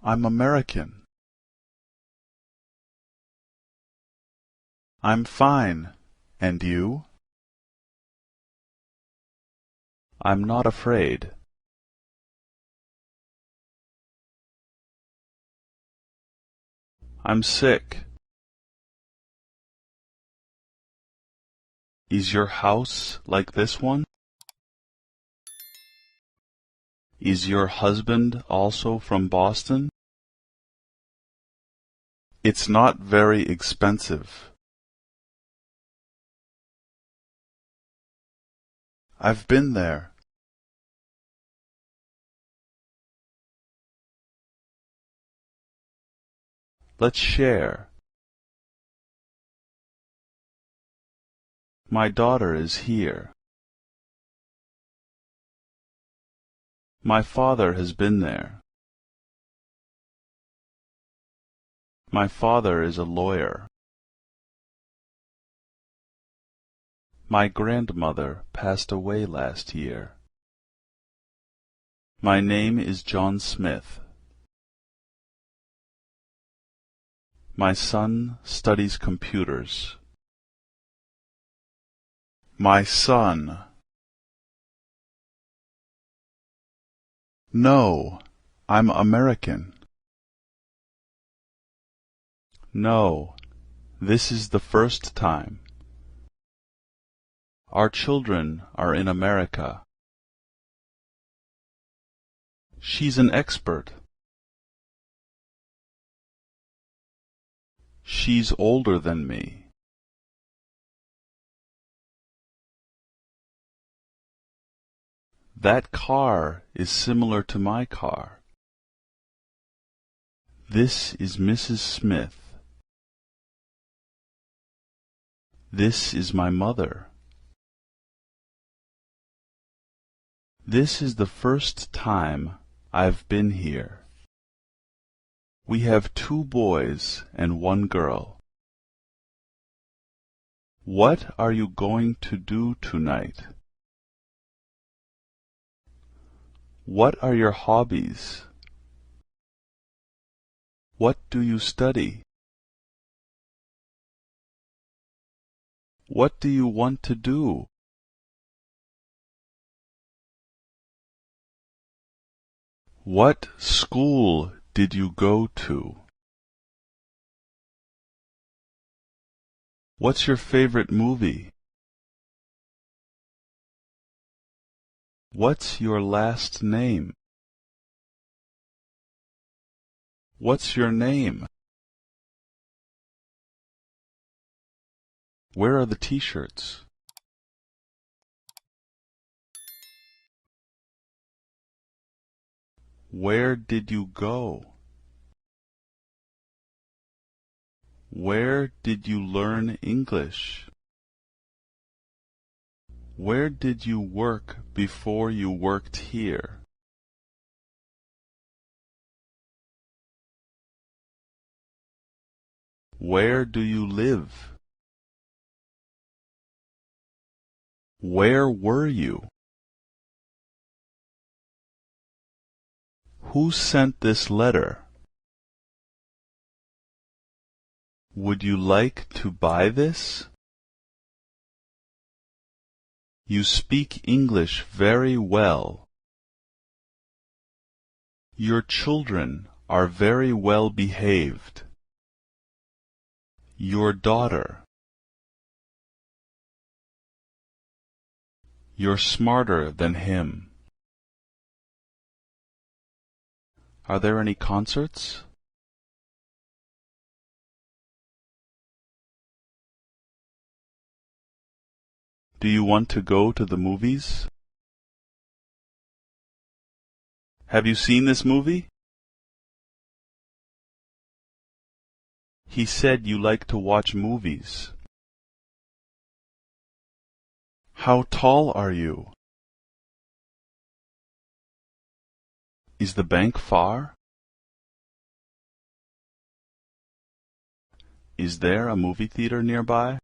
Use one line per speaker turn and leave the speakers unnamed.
I'm American. I'm fine. And you? I'm not afraid. I'm sick. Is your house like this one? Is your husband also from Boston? It's not very expensive. I've been there. Let's share. My daughter is here. My father has been there. My father is a lawyer. My grandmother passed away last year. My name is John Smith. My son studies computers. My son. No, I'm American. No, this is the first time. Our children are in America. She's an expert. She's older than me. That car is similar to my car. This is Mrs. Smith. This is my mother. This is the first time I've been here. We have 2 boys and 1 girl. What are you going to do tonight? What are your hobbies? What do you study? What do you want to do? What school did you go to? What's your favorite movie? What's your last name? What's your name? Where are the t-shirts? Where did you go? Where did you learn English? Where did you work before you worked here? Where do you live? Where were you? Who sent this letter? Would you like to buy this? You speak English very well. Your children are very well behaved. Your daughter. You're smarter than him. Are there any concerts? Do you want to go to the movies? Have you seen this movie? He said you like to watch movies. How tall are you? Is the bank far? Is there a movie theater nearby?